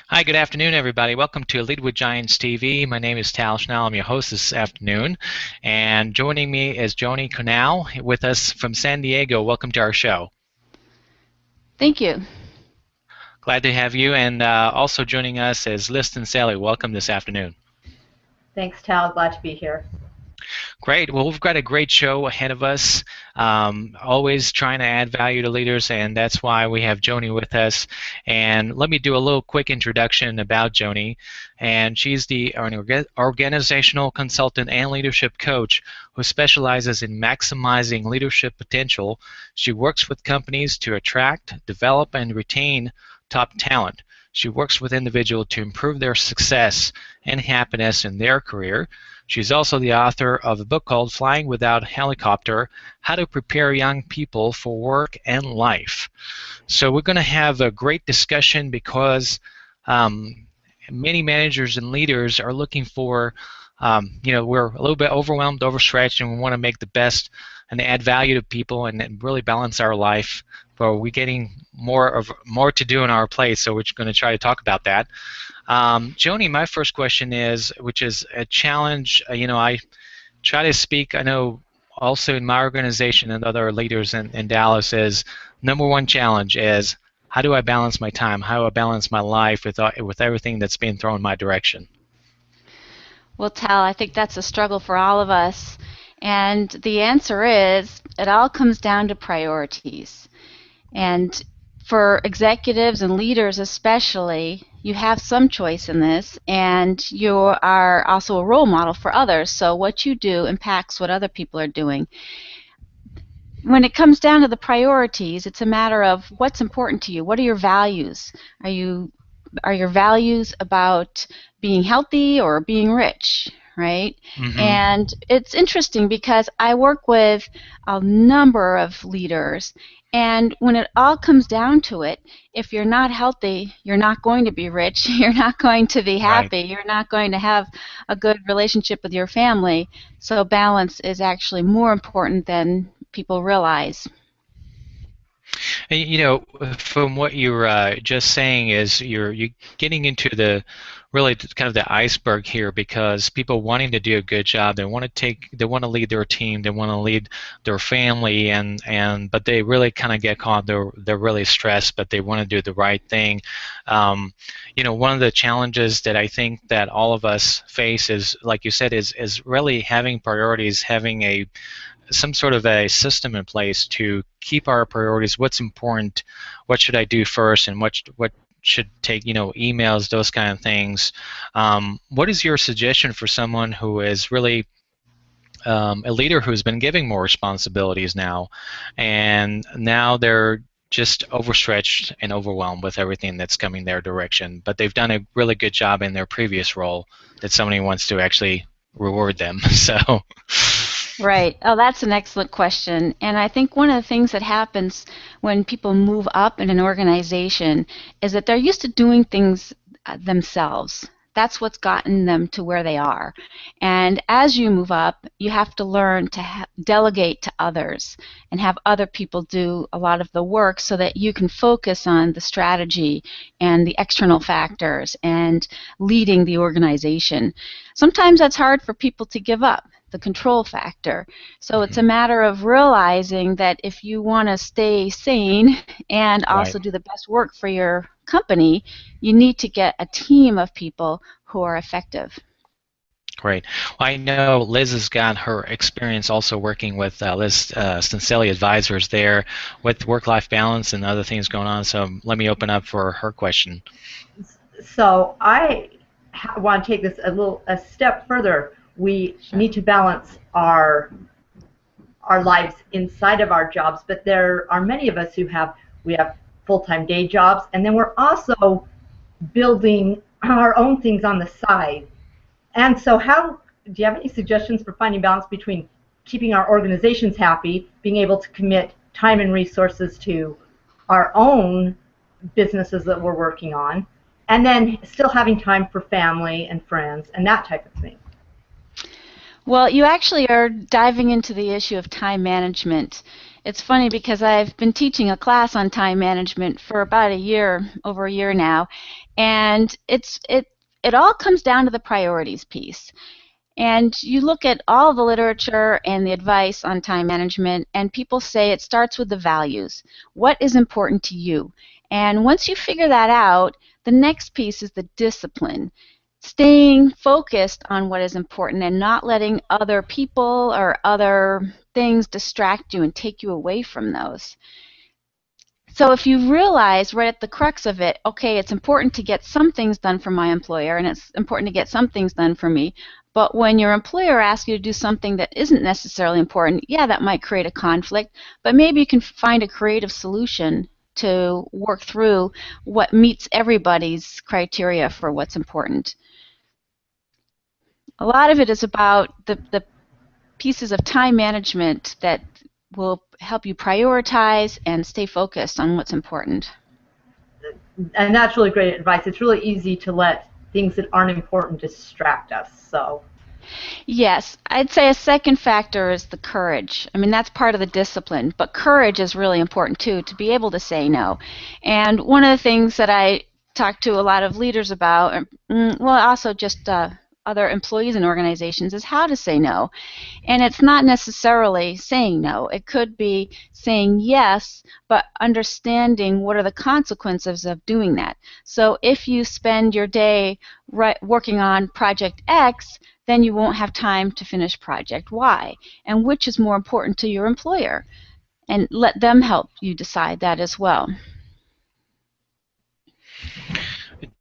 Hi, good afternoon, everybody. Welcome to Lead with Giants TV. My name is Tal Schnell. I'm your host this afternoon. And joining me is Joni Kunal with us from San Diego. Welcome to our show. Thank you. Glad to have you. And also joining us is Liston Sally. Welcome this afternoon. Thanks, Tal. Glad to be here. Great. Well, we've got a great show ahead of us. Always trying to add value to leaders, and that's why we have Joni with us. And let me do a little quick introduction about Joni. And she's an organizational consultant and leadership coach who specializes in maximizing leadership potential. She works with companies to attract, develop, and retain top talent. She works with individuals to improve their success and happiness in their career. She's also the author of a book called Flying Without a Helicopter: How to Prepare Young People for Work and Life. So we're going to have a great discussion because many managers and leaders are looking for, we're a little bit overwhelmed, overstretched, and we want to make the best and add value to people and really balance our life. But we're getting more to do in our plate, so we're going to try to talk about that. Joni, my first question is, which is a challenge. I try to speak. I know also in my organization and other leaders in Dallas is number one challenge is how do I balance my time? How do I balance my life with everything that's being thrown my direction? Well, Tal, I think that's a struggle for all of us. And the answer is it all comes down to priorities. And for executives and leaders especially, you have some choice in this, and you are also a role model for others. So what you do impacts what other people are doing. When it comes down to the priorities, it's a matter of what's important to you. What are your values? Are your values about being healthy or being rich, right? Mm-hmm. And it's interesting because I work with a number of leaders, and when it all comes down to it, if you're not healthy, you're not going to be rich, you're not going to be Right. happy, you're not going to have a good relationship with your family. So balance is actually more important than people realize. And, from what you're just saying is you're getting into the really kind of the iceberg here because people wanting to do a good job, they want to lead their team, they want to lead their family, and but they really kind of get caught. They're really stressed, but they want to do the right thing. One of the challenges that I think that all of us face is, like you said, is really having priorities, having some sort of a system in place to keep our priorities. What's important? What should I do first? And what should take, emails, those kind of things. What is your suggestion for someone who is really a leader who's been giving more responsibilities now, and now they're just overstretched and overwhelmed with everything that's coming their direction, but they've done a really good job in their previous role that somebody wants to actually reward them. So, Right. Oh, that's an excellent question. And I think one of the things that happens when people move up in an organization is that they're used to doing things themselves. That's what's gotten them to where they are. And as you move up, you have to learn to delegate to others and have other people do a lot of the work so that you can focus on the strategy and the external factors and leading the organization. Sometimes that's hard for people to give up, the control factor. So it's a mhm, matter of realizing that if you want to stay sane and right. also do the best work for your company, you need to get a team of people who are effective. Great. Well, I know Liz has got her experience also working with Liz Stinselli Advisors there with work-life balance and other things going on. So let me open up for her question. So I want to take this a step further. We Sure. need to balance our lives inside of our jobs, but there are many of us who have full-time day jobs, and then we're also building our own things on the side. And so, how do you have any suggestions for finding balance between keeping our organizations happy, being able to commit time and resources to our own businesses that we're working on, and then still having time for family and friends and that type of thing? Well, you actually are diving into the issue of time management. It's funny because I've been teaching a class on time management for about over a year now, and it all comes down to the priorities piece. And you look at all the literature and the advice on time management, and people say it starts with the values. What is important to you? And once you figure that out, the next piece is the discipline. Staying focused on what is important and not letting other people or other things distract you and take you away from those. So if you realize right at the crux of it, okay, it's important to get some things done for my employer and it's important to get some things done for me, but when your employer asks you to do something that isn't necessarily important, yeah, that might create a conflict, but maybe you can find a creative solution to work through what meets everybody's criteria for what's important. A lot of it is about the pieces of time management that will help you prioritize and stay focused on what's important. And that's really great advice. It's really easy to let things that aren't important distract us. So. Yes, I'd say a second factor is the courage. I mean, that's part of the discipline, but courage is really important too, to be able to say no. And one of the things that I talk to a lot of leaders about, well, also just other employees in organizations, is how to say no. And it's not necessarily saying no. It could be saying yes, but understanding what are the consequences of doing that. So if you spend your day working on project X, then you won't have time to finish project Y. And which is more important to your employer? And let them help you decide that as well.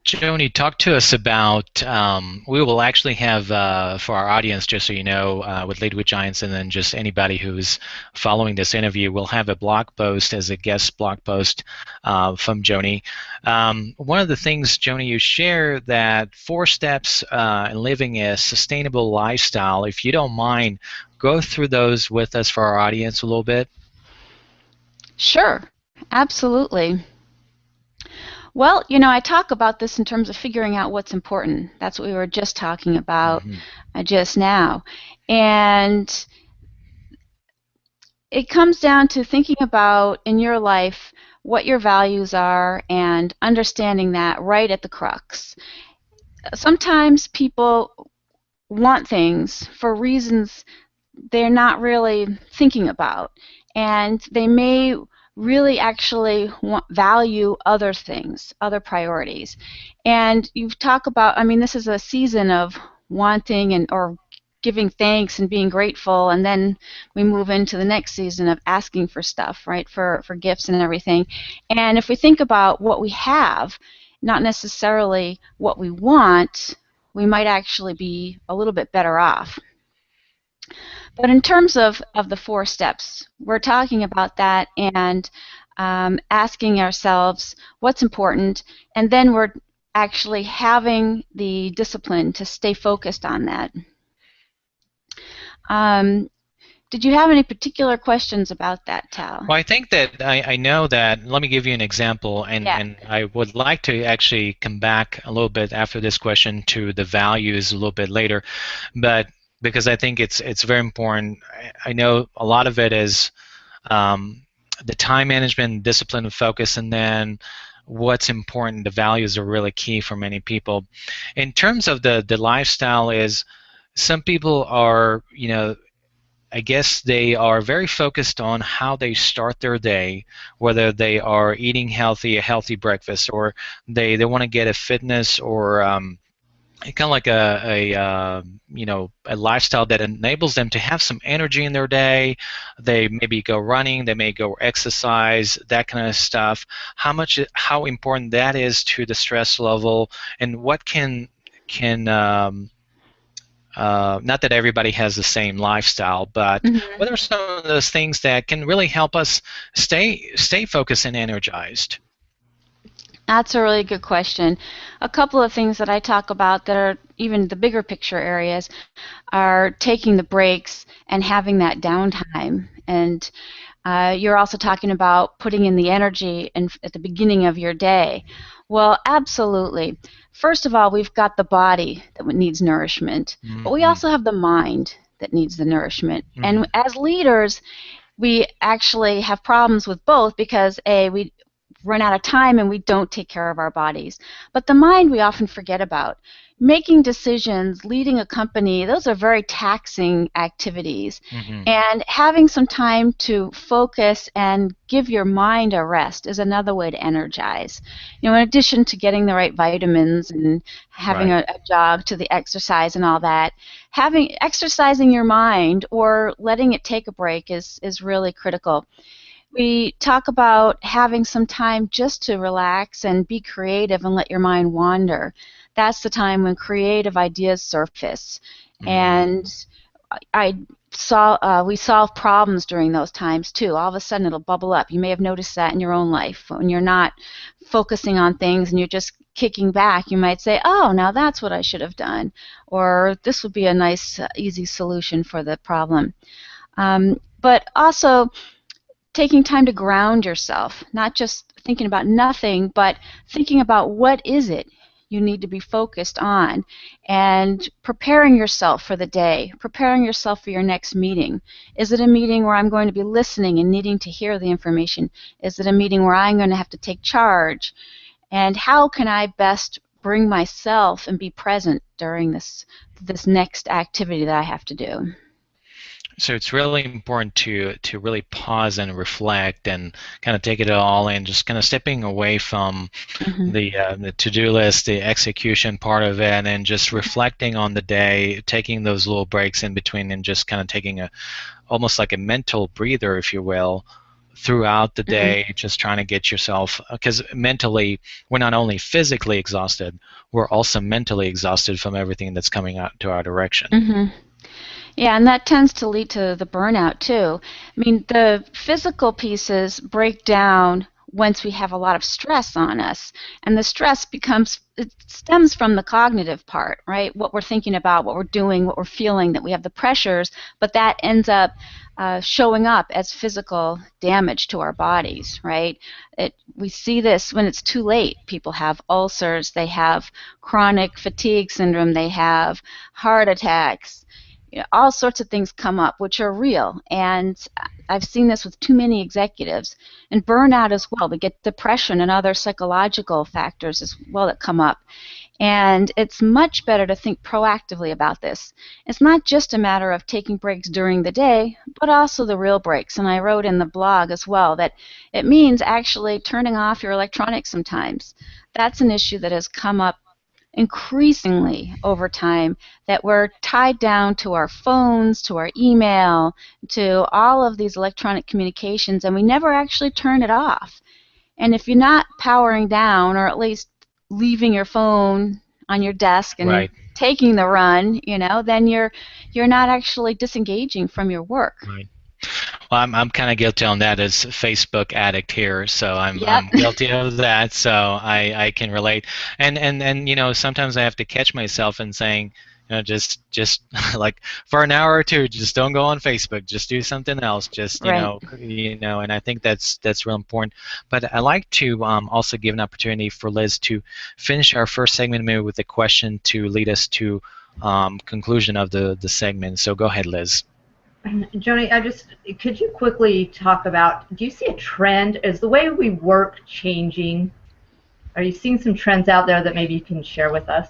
Joni, talk to us about, we will actually have, for our audience, just so you know, with Lead with Giants, and then just anybody who's following this interview, we'll have a blog post as a guest blog post from Joni. One of the things, Joni, you share that 4 steps in living a sustainable lifestyle. If you don't mind, go through those with us for our audience a little bit. Sure, absolutely. Well, you know, I talk about this in terms of figuring out what's important. That's what we were just talking about just now. And it comes down to thinking about in your life what your values are and understanding that right at the crux. Sometimes people want things for reasons they're not really thinking about, and they may really actually value other things, other priorities. And you talk about, I mean, this is a season of wanting and or giving thanks and being grateful, and then we move into the next season of asking for stuff, right, for gifts and everything. And if we think about what we have, not necessarily what we want, we might actually be a little bit better off. But in terms of the 4 steps, we're talking about that and asking ourselves what's important, and then we're actually having the discipline to stay focused on that. Did you have any particular questions about that, Tal? Well, I think that I know that, let me give you an example, and I would like to actually come back a little bit after this question to the values a little bit later, but because I think it's very important. I know a lot of it is the time management, discipline, and focus, and then what's important. The values are really key for many people. In terms of the lifestyle, is some people are, you know, I guess they are very focused on how they start their day, whether they are eating healthy, a healthy breakfast, or they want to get a fitness or kind of like a you know, a lifestyle that enables them to have some energy in their day. They maybe go running, they may go exercise, that kind of stuff. How important that is to the stress level, and what can not that everybody has the same lifestyle, but what are some of those things that can really help us stay focused and energized? That's a really good question. A couple of things that I talk about that are even the bigger picture areas are taking the breaks and having that downtime. And you're also talking about putting in the energy at the beginning of your day. Well, absolutely. First of all, we've got the body that needs nourishment, but we also have the mind that needs the nourishment. And as leaders, we actually have problems with both because A, we run out of time and we don't take care of our bodies. But the mind we often forget about. Making decisions, leading a company, those are very taxing activities. Mm-hmm. And having some time to focus and give your mind a rest is another way to energize. In addition to getting the right vitamins and having Right. a jog to the exercise and all that, exercising your mind or letting it take a break is really critical. We talk about having some time just to relax and be creative and let your mind wander. That's the time when creative ideas surface. Mm-hmm. And I saw we solve problems during those times too. All of a sudden it'll bubble up. You may have noticed that in your own life. When you're not focusing on things and you're just kicking back, you might say, oh, now that's what I should have done. Or this would be a nice, easy solution for the problem. But also, taking time to ground yourself, not just thinking about nothing, but thinking about what is it you need to be focused on, and preparing yourself for the day, preparing yourself for your next meeting. Is it a meeting where I'm going to be listening and needing to hear the information? Is it a meeting where I'm going to have to take charge? And how can I best bring myself and be present during this next activity that I have to do? So it's really important to really pause and reflect and kind of take it all in, just kind of stepping away from Mm-hmm. the to-do list, the execution part of it, and just reflecting on the day, taking those little breaks in between, and just kind of taking a almost like a mental breather, if you will, throughout the Mm-hmm. day, just trying to get yourself, because mentally we're not only physically exhausted, we're also mentally exhausted from everything that's coming out to our direction. Mm-hmm. Yeah, and that tends to lead to the burnout too. I mean, the physical pieces break down once we have a lot of stress on us, and the stress it stems from the cognitive part, right? What we're thinking about, what we're doing, what we're feeling, that we have the pressures, but that ends up showing up as physical damage to our bodies, right? We see this when it's too late. People have ulcers, they have chronic fatigue syndrome, they have heart attacks, all sorts of things come up which are real. And I've seen this with too many executives. And burnout as well. We get depression and other psychological factors as well that come up. And it's much better to think proactively about this. It's not just a matter of taking breaks during the day, but also the real breaks. And I wrote in the blog as well that it means actually turning off your electronics sometimes. That's an issue that has come up increasingly over time, that we're tied down to our phones, to our email, to all of these electronic communications, and we never actually turn it off. And if you're not powering down, or at least leaving your phone on your desk and Right. taking the run, then you're not actually disengaging from your work. Right. Well, I'm kind of guilty on that as Facebook addict here, so Yep. I'm guilty of that. So I can relate, and sometimes I have to catch myself and saying, just like for an hour or two, just don't go on Facebook, just do something else, just Right. and I think that's real important. But I like to also give an opportunity for Liz to finish our first segment maybe with a question to lead us to conclusion of the segment. So go ahead, Liz. Joni, could you quickly talk about, do you see a trend? Is the way we work changing? Are you seeing some trends out there that maybe you can share with us?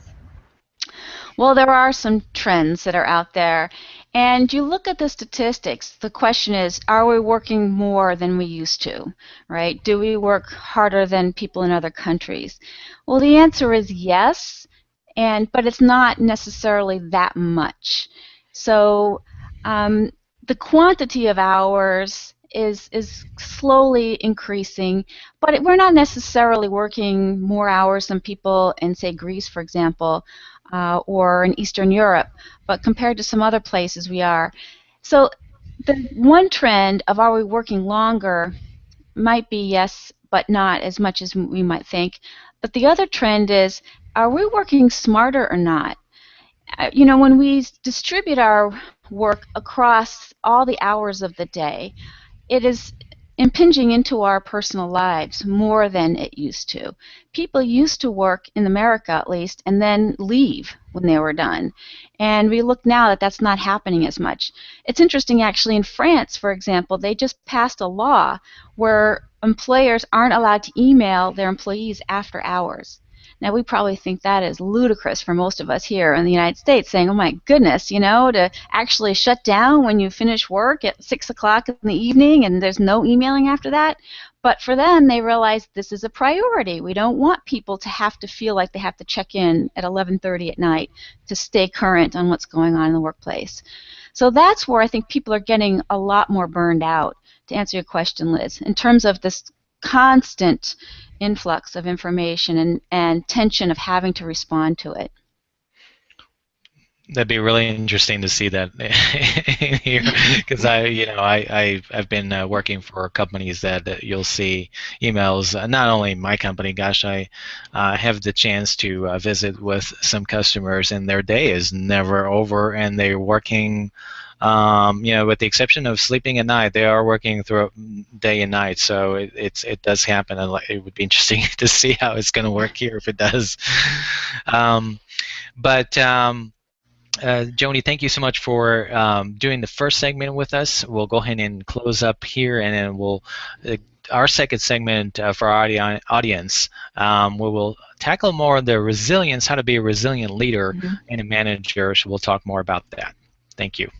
Well, there are some trends that are out there. And you look at the statistics, the question is, are we working more than we used to, right? Do we work harder than people in other countries? Well, the answer is yes, but it's not necessarily that much. So the quantity of hours is slowly increasing, but we're not necessarily working more hours than people in, say, Greece, for example, or in Eastern Europe, but compared to some other places we are. So the one trend of are we working longer might be yes, but not as much as we might think. But the other trend is, are we working smarter or not? When we distribute our work across all the hours of the day, it is impinging into our personal lives more than it used to. People used to work, in America at least, and then leave when they were done. And we look now that that's not happening as much. It's interesting, actually, in France, for example, they just passed a law where employers aren't allowed to email their employees after hours. Now, we probably think that is ludicrous for most of us here in the United States, saying, oh my goodness, to actually shut down when you finish work at 6 o'clock in the evening and there's no emailing after that. But for them, they realize this is a priority. We don't want people to have to feel like they have to check in at 11:30 at night to stay current on what's going on in the workplace. So that's where I think people are getting a lot more burned out, to answer your question, Liz, in terms of this constant influx of information and tension of having to respond to it. That'd be really interesting to see that here, because I've been working for companies that you'll see emails. Not only my company, gosh, I have the chance to visit with some customers, and their day is never over, and they're working. With the exception of sleeping at night, they are working through day and night. So it does happen, and it would be interesting to see how it's going to work here if it does. Joni, thank you so much for doing the first segment with us. We'll go ahead and close up here, and then we'll our second segment for our audience. We will tackle more of the resilience, how to be a resilient leader and a manager. So we'll talk more about that. Thank you.